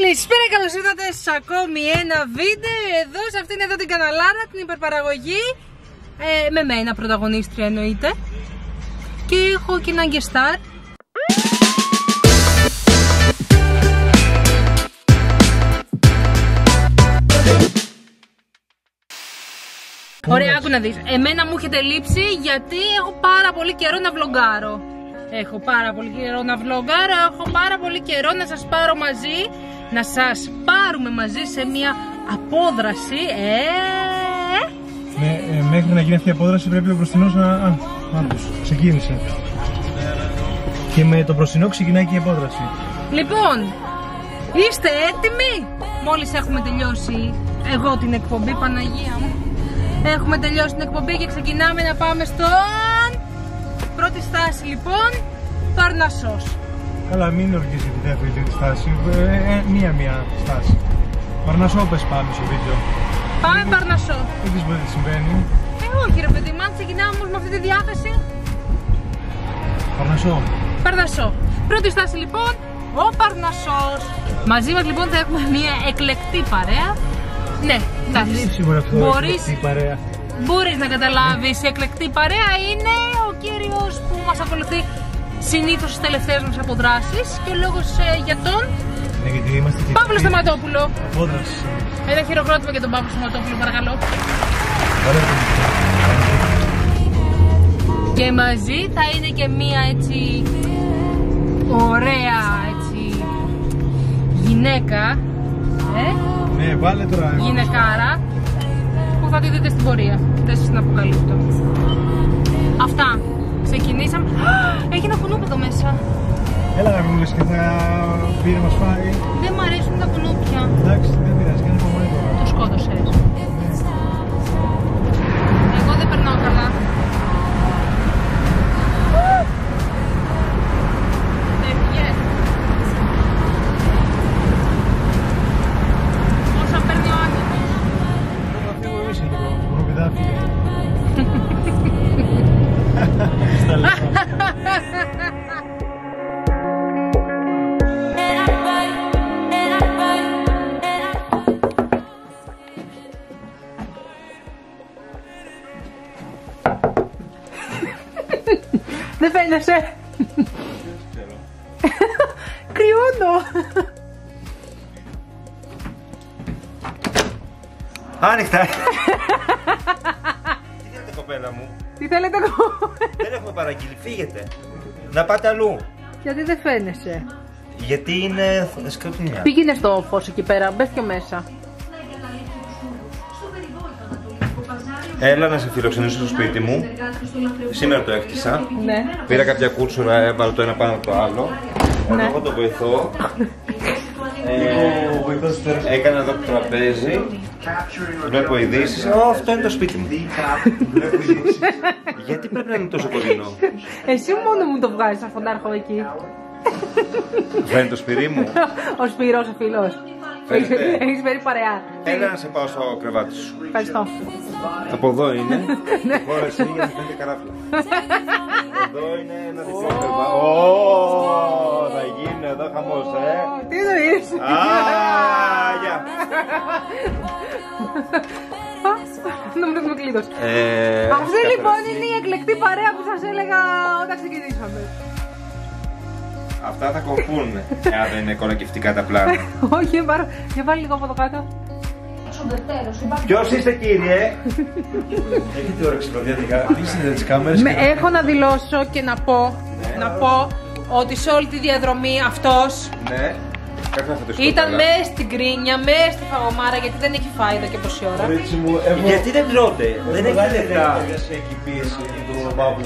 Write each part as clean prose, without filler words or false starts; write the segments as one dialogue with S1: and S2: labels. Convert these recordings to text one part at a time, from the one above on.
S1: Καλησπέρα, καλώς ήρθατε σε ακόμη ένα βίντεο εδώ, σε αυτήν εδώ την καναλάρα, την υπερπαραγωγή. Με μένα πρωταγωνίστρια εννοείται. Και έχω και έναν γκεστάρ. Ωραία, άκου να δεις. Εμένα μου έχετε λείψει γιατί έχω πάρα πολύ καιρό να βλογκάρω. Έχω πάρα πολύ καιρό να βλογκάρω, έχω πάρα πολύ καιρό να σας πάρω μαζί, να σας πάρουμε μαζί σε μια απόδραση.
S2: Μέχρι να γίνει αυτή η απόδραση πρέπει ο μπροστινός να ξεκίνησε. Και με το μπροστινό ξεκινάει και η απόδραση.
S1: Λοιπόν, είστε έτοιμοι? Μόλις έχουμε τελειώσει εγώ την εκπομπή, Παναγία μου. Έχουμε τελειώσει την εκπομπή και ξεκινάμε να πάμε στον... Πρώτη στάση λοιπόν, Παρνασσός.
S2: Καλά, μην οργίζει τη δεύτερη τρίτη στάση, μία στάση. Παρνασσό πες πάμε στο βίντεο.
S1: Πάμε Παρνασσό.
S2: Δεν ξέρεις τι συμβαίνει.
S1: Όχι ρε παιδί μου, αν ξεκινάμε όμως με αυτή τη διάθεση.
S2: Παρνασσό.
S1: Παρνασσό. Πρώτη στάση λοιπόν, ο Παρνασσός. Μαζί μας λοιπόν θα έχουμε μια εκλεκτή παρέα. Ναι, εντάξει. Μπορείς να καταλάβεις, η εκλεκτή παρέα είναι ο κύριος που μας ακολουθεί συνήθως στις τελευταίες μας αποδράσεις και ο λόγος για τον Παύλο Σταματόπουλο.
S2: Απόδραση.
S1: Ένα χειροκρότημα για τον Παύλο Σταματόπουλο, παρακαλώ. Και μαζί θα είναι και μία έτσι ωραία έτσι γυναίκα.
S2: Ναι, βάλε τώρα.
S1: Γυναικάρα που θα τη δείτε στην πορεία. Δεν σας την αποκαλύπτω. Αυτά. Ξεκινήσαμε. Έχει ένα κουνούπι εδώ μέσα.
S2: Έλα να μου λες και θα πει να μας φάει.
S1: Δεν μ' αρέσουν τα κουνούπια.
S2: Εντάξει, δεν πειράζει, κάνει υπομονή τώρα.
S1: Το σκότωσες. Εγώ δεν περνάω καλά. Όσα παίρνει ο άνθρωπος.
S2: Θα φύγω εμείς λίγο, το κουνουπιδάφι.
S1: Δεν φαίνεσαι. Κρυώνω.
S3: Άνοιχτα. Τι θέλετε κοπέλα μου?
S1: Τι θέλετε εγώ?
S3: Δεν έχουμε παραγγείλει, φύγετε. Να πάτε αλλού.
S1: Γιατί δεν φαίνεσαι?
S3: Γιατί είναι σκοτεινιά.
S1: Πήγαινε στο φως εκεί πέρα, μπες και μέσα.
S3: Έλα να σε φιλοξενήσω στο σπίτι μου. Σήμερα το έκτισα.
S1: Ναι.
S3: Πήρα κάποια κούρσουρα, έβαλα το ένα πάνω από το άλλο.
S1: Ναι.
S3: Εγώ το βοηθώ. Έκανα εδώ το τραπέζι. Βλέπω ειδήσεις. Αυτό είναι το σπίτι μου. Γιατί πρέπει να είναι τόσο κοντινό?
S1: Εσύ μόνο μου το βγάζεις σαν φωνάρχο εκεί.
S3: Φαίνεται το σπυρί μου.
S1: Ο Σπύρος, ο φίλος. Έχεις φέρει παρεά.
S3: Έλα να σε πάω στο κρεβάτι σου.
S1: Ευχαριστώ.
S3: Από εδώ είναι. Χώρασε για να φαίνεται καράφλα. Εδώ είναι ένα διπλό κρεβάτι. Θα γίνει εδώ χαμός,
S1: Τι εννοείς?
S3: Γεια.
S1: Νομίζω ότι με κλείδος. Αυτή λοιπόν είναι η εκλεκτή παρέα που σας έλεγα όταν ξεκινήσαμε.
S3: Αυτά θα κοπούν, αν δεν είναι κολακευτικά τα πλάνα.
S1: Όχι, για βάλει λίγο από εδώ κάτω.
S3: Ποιος είστε κύριε? Έχετε όρεξη προδιατικά? Κλείσετε τις κάμερες.
S1: Έχω να δηλώσω και να πω ότι σε όλη τη διαδρομή αυτός ήταν μέσα στην κρίνια, μέσα στη φαγωμάρα, γιατί δεν έχει φάει εδώ και πόση ώρα.
S3: Γιατί δεν τρώτε? Δεν έχει λεφτά.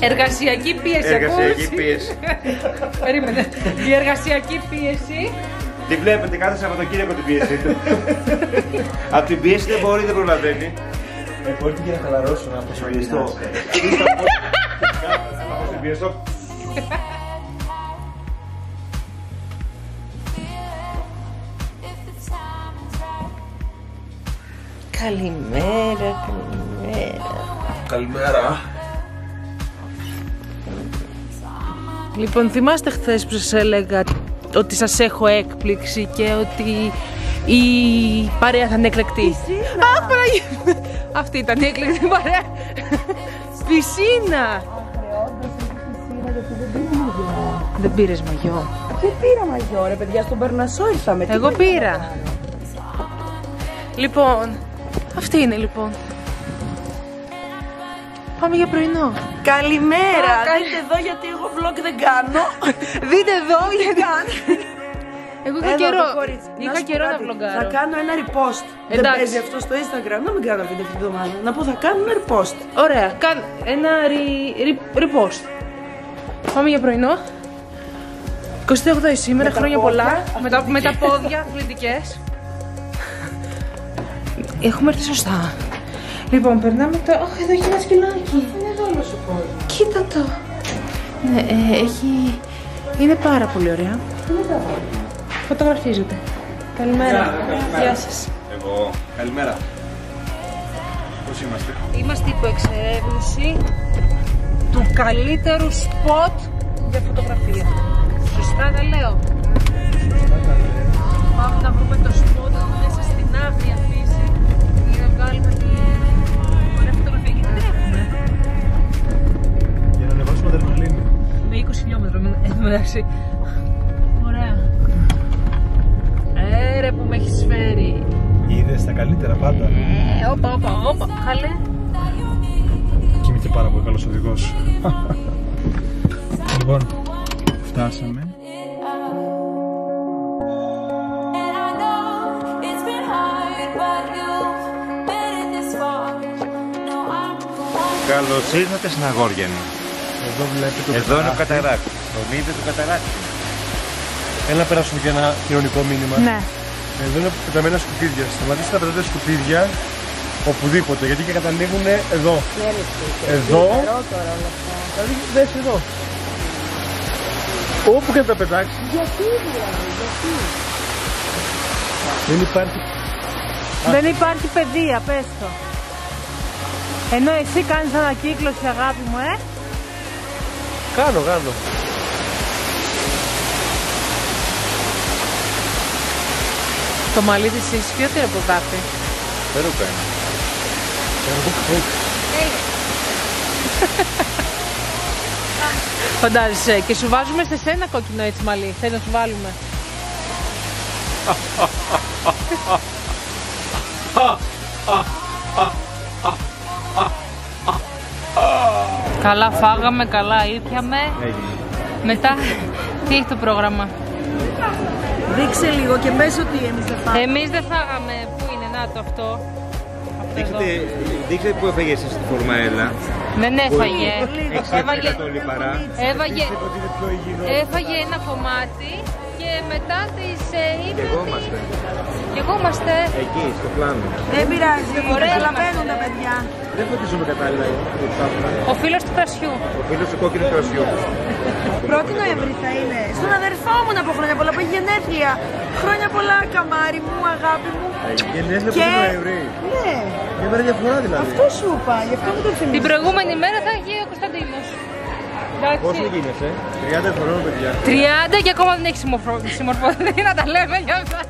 S1: Εργασιακή πίεση.
S3: Εργασιακή πίεση.
S1: Περίμενε. Η εργασιακή πίεση.
S3: Τη βλέπετε κάθε Σαββατοκύριακο την πίεση του. Απ' την πίεση δεν μπορεί, δεν προλαβαίνει. Μπορείτε και να χαλαρώσω, να αποσυμπιεστώ. Να αποσυμπιεστώ.
S1: Καλημέρα.
S3: Καλημέρα.
S1: Λοιπόν, θυμάστε χθες που σας έλεγα ότι σας έχω έκπληξη και ότι η παρέα θα είναι εκλεκτή. Αχ, Παναγία! Αυτή ήταν η εκλεκτή παρέα. Πισίνα! Δεν πήρες μαγιό.
S4: Δεν πήρα μαγιό ρε παιδιά, στον Περνασό ήρθαμε.
S1: Εγώ πήρα. Λοιπόν, αυτή είναι λοιπόν. Πάμε για πρωινό.
S4: Καλημέρα! Δείτε εδώ γιατί εγώ vlog δεν κάνω.
S1: Δείτε εδώ γιατί εγώ είχα καιρό να vlogάρω.
S4: Θα κάνω ένα repost. Δεν παίζει αυτό στο Instagram. Να μην κάνω αυτή την εβδομάδα. Να πω θα κάνω ένα repost.
S1: Ωραία, ένα repost. Πάμε για πρωινό. 28 σήμερα, χρόνια πολλά. Με τα πόδια, αθλητικές. Έχουμε έρθει σωστά. Λοιπόν, περνάμε το... Αχ, εδώ έχει ένα σκυλάκι.
S4: Είναι εδώ όλο ο κόσμος.
S1: Κοίτα το. Ναι, έχει... Είναι πάρα πολύ ωραία. Φωτογραφίζονται. Καλημέρα. Γεια σας.
S3: Εγώ. Καλημέρα. Πώς είμαστε?
S1: Είμαστε υπό εξερεύνηση του καλύτερου σποτ για φωτογραφία. Σωστά τα λέω. Πάμε να βρούμε το σποτ μέσα στην άγρια φύση για να βγάλουμε την ωραία φωτογραφία. Γιατί δεν έχουμε.
S2: Για να ανεβάσουμε αδερναλίνη.
S1: Με 20 χιλιόμετρα μεταξύ. Ωραία. Ρε που με έχεις φέρει.
S2: Είδες τα καλύτερα πάντα.
S1: Όπα. Καλέ.
S2: Κοιμήθηκε πάρα πολύ καλός οδηγός. Λοιπόν, φτάσαμε.
S3: Καλώς ήρθατε στην Αγόριανη.
S2: Εδώ βλέπετε το
S3: Εδώ είναι ο καταράκτη. Τον είδε το καταράκτη.
S2: Έλα να περάσουμε και ένα κοινωνικό μήνυμα.
S1: Ναι.
S2: Εδώ είναι πεταμένα σκουπίδια. Σταματήστε να πετάτε σκουπίδια οπουδήποτε γιατί και καταλήγουν εδώ. Εδώ. Δηλαδή δες εδώ. Όπου και να τα πετάξει.
S4: Γιατί
S2: Δεν υπάρχει.
S1: Δεν υπάρχει παιδεία, πες το. Ενώ εσύ κάνεις ανακύκλωση, αγάπη μου,
S2: Κάνω.
S1: Το μαλλί της έχεις ποιότερο από κάτι.
S3: Περούκα είναι.
S1: Φαντάζεσαι, και σου βάζουμε σε σένα κόκκινο έτσι μαλλί. Θέλεις να σου βάλουμε. Καλά φάγαμε, καλά ήπιαμε. Μετά, τι έχει το πρόγραμμα?
S4: Δείξε λίγο και πες ότι εμείς δεν φάγαμε.
S1: Εμείς δεν φάγαμε. Πού είναι, να το αυτό.
S3: Δείξτε που έφαγες στη φορμαέλα.
S1: Δεν έφαγε. Έφαγε ένα κομμάτι και μετά τις είπε
S3: Και εγώ είμαστε. Εκεί, στο πλάνο.
S4: Δεν πειράζει,
S1: Ωραία,
S4: καταλαβαίνουν τα παιδιά.
S3: Δεν φωτίζουμε κατάλληλα.
S1: Ο φίλος του κρασιού.
S3: Ο φίλος του κόκκινου κρασιού.
S4: 1η Νοέμβρη θα είναι. Στον αδερφό μου να πω χρόνια πολλά που έχει γενέθλια. Χρόνια πολλά, καμάρι μου, αγάπη μου.
S3: Γενέθλια του Νοέμβρη.
S4: Ναι.
S3: Μια μέρα διαφορά δηλαδή.
S4: Αυτό σου είπα, γι' αυτό μου το θυμίζω.
S1: Την προηγούμενη μέρα θα έχει ο Κωνσταντίνος.
S3: Πόσο γίνεσαι? 30 χρονών, παιδιά.
S1: 30 και ακόμα δεν έχει συμμορφωθεί να τα λέμε για αυτά.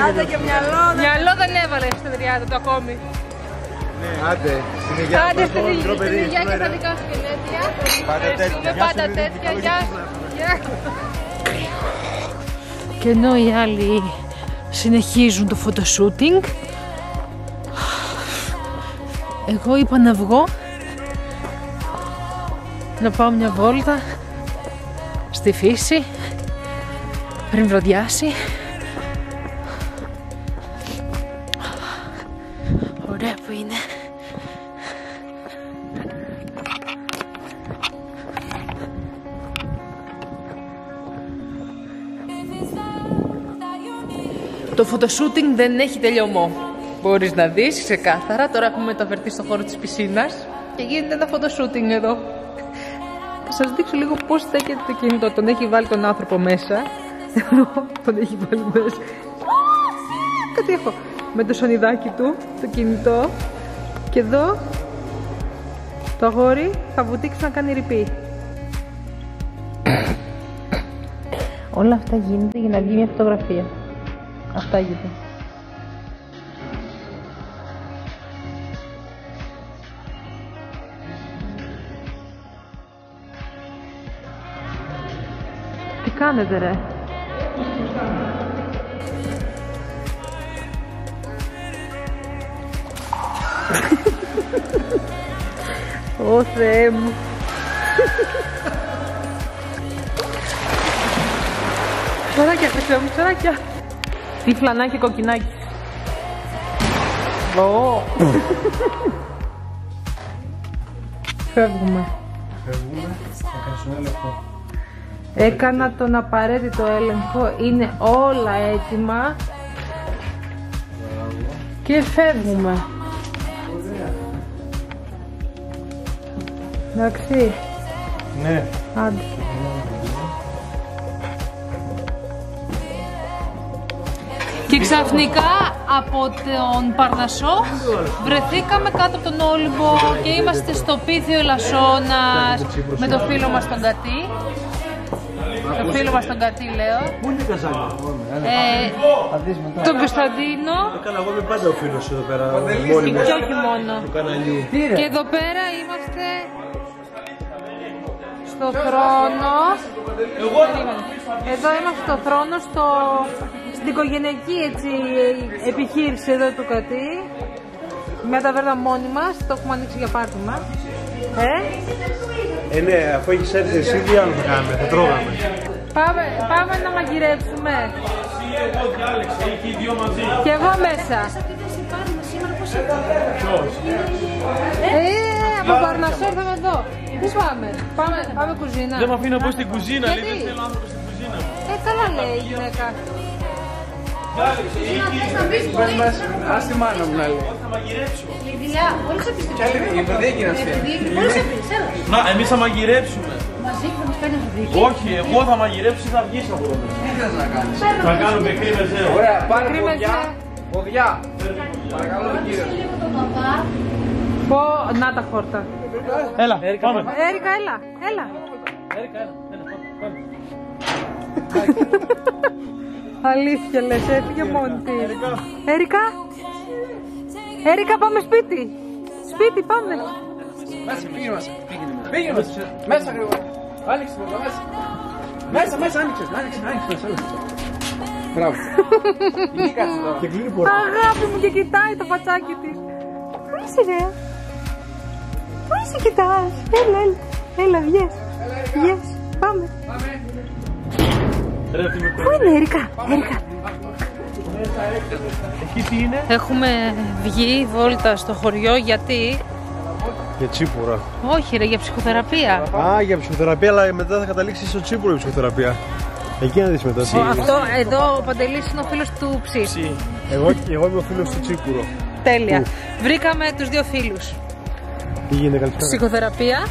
S4: Άντε και μυαλό.
S1: Μυαλό δεν έβαλε στο 30 το ακόμη.
S3: Άντε, στην υγεία
S1: Άντε
S3: μας,
S1: στην
S3: μικρό παιδί.
S1: υγεία και τα δικά σου γενέθλια.
S3: Πάντα τέτοια.
S1: Πάντα τέτοια. Γεια σου. Και ενώ οι άλλοι συνεχίζουν το photoshooting, εγώ είπα να βγω, να πάω μια βόλτα στη φύση πριν βραδιάσει. Ωραία που είναι. Το photoshooting δεν έχει τελειωμό. Μπορείς να δεις ξεκάθαρα. Τώρα έχουμε μεταφερθεί στο χώρο της πισίνας και γίνεται ένα photoshootting εδώ. Θα σας δείξω λίγο πώς στέκεται το κινητό. Τον έχει βάλει τον άνθρωπο μέσα. Τον έχει βάλει μέσα. Κάτι έχω. Με το σανιδάκι του, το κινητό. Και εδώ Το αγόρι θα βουτήξει να κάνει ρηπή. Όλα αυτά γίνεται για να βγει μια φωτογραφία. Αυτά γίνεται. Τι κάνετε ρε? Ω Θεέ μου. Τσοράκια, Χριστέ μου, τσοράκια. Τι φλανάκι κοκκινάκι. Φεύγουμε.
S2: Φεύγουμε, θα κάνεις τον έλεγχο.
S1: Έκανα τον απαραίτητο έλεγχο, είναι όλα έτοιμα. Και φεύγουμε. Εντάξει.
S2: Ναι.
S1: Άντε. Και ξαφνικά από τον Παρνασσό βρεθήκαμε κάτω από τον Όλυμπο και είμαστε στο Πίθιο Ελασσόνας με το φίλο μας τον Κατή. Το φίλο μας τον Κατή λέω.
S2: Πού είναι η καζάνια?
S1: Τον Κωνσταντίνο.
S2: Έκανα εγώ με πάντα ο φίλος εδώ πέρα.
S1: Και όχι μόνο.
S2: Του καναλιού.
S1: Και εδώ πέρα είμαστε στο θρόνο. Εδώ είμαστε στο θρόνο, στην οικογενειακή έτσι, επιχείρηση εδώ του Κατή. Μια ταβέρνα μόνη μας, το έχουμε ανοίξει για πάρτιμα.
S2: Ναι, αφού έχεις έρθει εσύ, τι άλλο θα κάνουμε, θα τρώγαμε.
S1: Πάμε να μαγειρέψουμε. Και εγώ μέσα. Από Παρνασσό ήρθαμε εδώ. Πού πάμε κουζίνα.
S2: Δεν με αφήνω να πω στην κουζίνα,
S1: γιατί?
S2: λέει, δεν θέλω άνθρωπο στην κουζίνα μου.
S1: Καλά λέει η γυναίκα.
S5: Ας τη μάνα μου να λέει.
S2: Θα μαγειρέψω.
S5: Κι άλλη δεν έγινε αυτή.
S2: Να, εμείς θα μαγειρέψουμε.
S6: Μαζί θα μας παίρνει το δίκιο.
S2: Όχι, εγώ θα μαγειρέψω ή θα βγεις από εδώ.
S5: Τι θες να κάνεις?
S2: Θα κάνουμε κρίμες,
S5: Ωραία, πάρε ποδιά. Ποδιά. Παρακαλώ τον κύριο.
S1: Πω, να τα χόρτα.
S2: Έλα, πάμε.
S1: Έρικα, έλα. Αλήθεια λες, έφυγε μόνη της. Έρικα, πάμε σπίτι. Σπίτι, πάμε.
S5: Μέσα, πήγαινε μέσα. Πήγαινε μέσα. Μέσα γρήγορα. Άνοιξε την πόρτα, μέσα. Μέσα, άνοιξες. Μπράβο. Τι κάτσε τώρα.
S2: Και κλείνει πόρτα.
S1: Αγάπη μου και κοιτάει το πατσάκι της. Πού είσαι ρε? Πού είσαι κοιτάς? Έλα, βγες. Πάμε. Πού είναι Έρικα?
S2: Εκεί τι είναι?
S1: Έχουμε βγει βόλτα στο χωριό γιατί...
S2: Για τσίπουρα.
S1: Όχι ρε, για ψυχοθεραπεία.
S2: Α, για ψυχοθεραπεία, αλλά μετά θα καταλήξει στο τσίπουρο η ψυχοθεραπεία. Εκεί να δεις μετά.
S1: Αυτό εδώ ο Παντελής είναι ο φίλος του Ψή.
S2: Εγώ είμαι ο φίλος του τσίπουρο.
S1: Τέλεια. Βρήκαμε τους δύο φίλους.
S2: Τι γίνεται, καλησπέρα?
S1: Ψυχοθεραπεία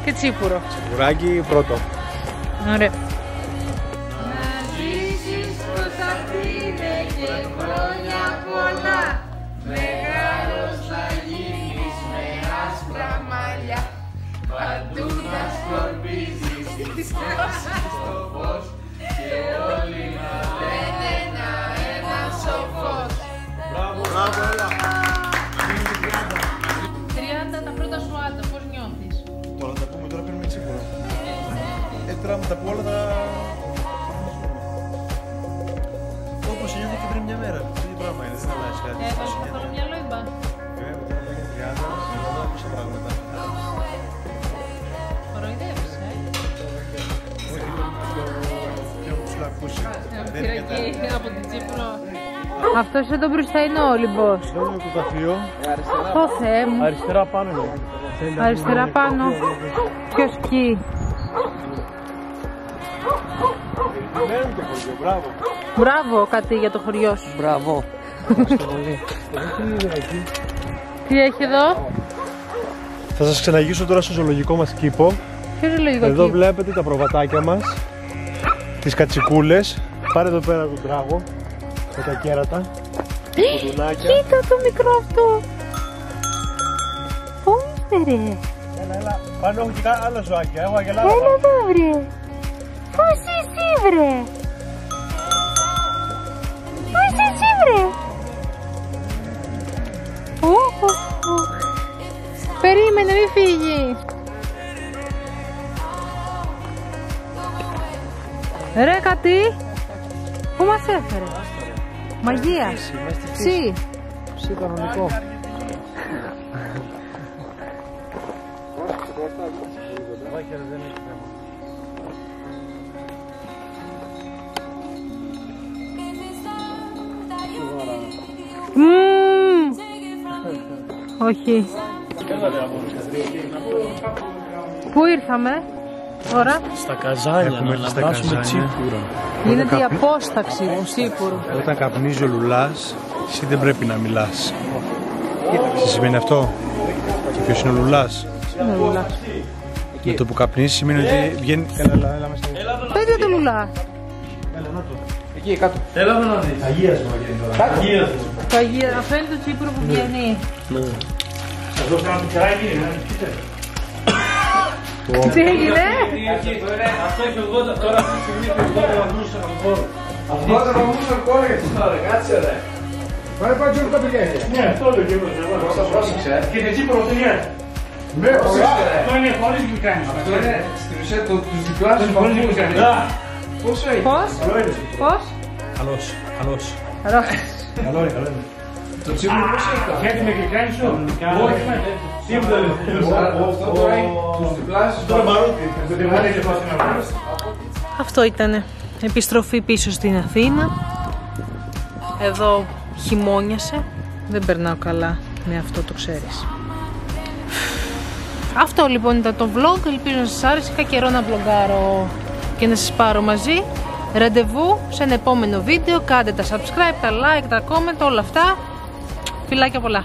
S1: και τσίπουρο.
S2: Τσιπουράκι πρώτο.
S1: Ωραία.
S7: Παντού να σκορπίζεις στο φως και όλοι να λένε ένα σοφός.
S2: Μπράβο, έλα.
S1: 30 τα πρώτα σου άτομα, πώς νιώθεις?
S2: Τώρα τα πούμε, τώρα παίρνουμε τσίπουρα. Τώρα με τα πω όλα τα... Όπως νιώθω και πριν μια μέρα. Το ίδιο πράγμα είναι, δεν αλλάζει κάτι.
S1: Το μυαλό είπα.
S2: Βέβαια, τώρα πήγαινε 30, συνοδά ακούσα πράγματα.
S1: Κοροϊδεύεις, από την Τσίπρο. Αυτός εδώ μπροστά είναι ο Όλυμπος.
S2: Αυτό είναι το ταφείο.
S1: Ω Θεέ μου.
S2: Αριστερά πάνω είναι.
S1: Αριστερά πάνω. Ποιος εκεί?
S2: Μένει το χωριό, μπράβο.
S1: Μπράβο κάτι για το χωριό σου.
S5: Μπράβο.
S1: Τι έχει εδώ?
S2: Θα σας ξαναγήσω τώρα στο ζωολογικό μας κήπο.
S1: Ποιο ζωολογικό
S2: Εδώ
S1: κήπο?
S2: βλέπετε τα προβατάκια μας, τις κατσικούλες. Πάρε εδώ πέρα τον τράγο με τα κέρατα, κουδουνάκια.
S1: Κοίτα το μικρό αυτό. Πού είναι ρε?
S2: Έλα. Πάνω έχω και άλλα ζωάκια. Έχω αγελάδα.
S4: Έλα εδώ βρε. Πώς εσύ βρε. Πώς εσύ βρε.
S1: Περίμενε, μη φύγει. Ρε κάτι. Πού μας έφερε. Μαγεία. Ψι.
S5: Ψι κανονικό.
S1: Όχι. Πού ήρθαμε τώρα?
S5: Στα καζάνια, να λαμπράσουμε τσίπουρο.
S1: Γίνεται η απόσταξη του τσίπουρου.
S2: Όταν καπνίζει ο λουλάς, εσύ δεν πρέπει να μιλάς. Τι σημαίνει αυτό? Και ποιος είναι ο λουλάς?
S1: Είναι λουλά.
S2: Με το που καπνίζει σημαίνει ότι βγαίνει. Έλα μέσα.
S1: Πες το λουλά.
S5: Εκεί κάτω. Έλα να δεις.
S2: Αγίασμα γίνεται τώρα. Αγίασμα.
S1: Αυτό είναι το τσίπουρο που βγαίνει.
S2: Εδώ κάνω το κεράκι,
S1: Τι έγινε?
S5: Αυτό έχει 80 τώρα, αυτή τη στιγμή έχει 80 βαθμούς αλκοόλ. 80 βαθμούς αλκοόλ για τις τώρα, κάτσε ρε. Πάει τζόρ τα πηγαίνει.
S2: Ναι, αυτό το και εγώ.
S5: Κώστα πρόσεξε.
S2: Και έτσι πρωτογιά.
S5: Ναι,
S2: αυτό είναι χωρίς γλυκάνης.
S5: Αυτό είναι στην ουσία τους διπλάσιους βαθμούς. Πόσο έχει?
S1: Πώς?
S2: Καλώς. Καλό είναι.
S5: Το τσίπουρο πώς έχει?
S2: Γιατί με γλυκάνης σου? Όχι. Τίποτα δεν.
S5: Αυτό τώρα έχει τους διπλάσιους.
S2: Τώρα μαρούτι.
S1: Αυτό ήτανε. Επιστροφή πίσω στην Αθήνα. Εδώ χειμώνιασε. Δεν περνάω καλά με αυτό, το ξέρεις. Αυτό λοιπόν ήταν το vlog. Ελπίζω να σας άρεσε. Είχα καιρό να vlogάρω και να σας πάρω μαζί. Ραντεβού σε ένα επόμενο βίντεο. Κάντε τα subscribe, τα like, τα comment, όλα αυτά. Φιλάκια πολλά.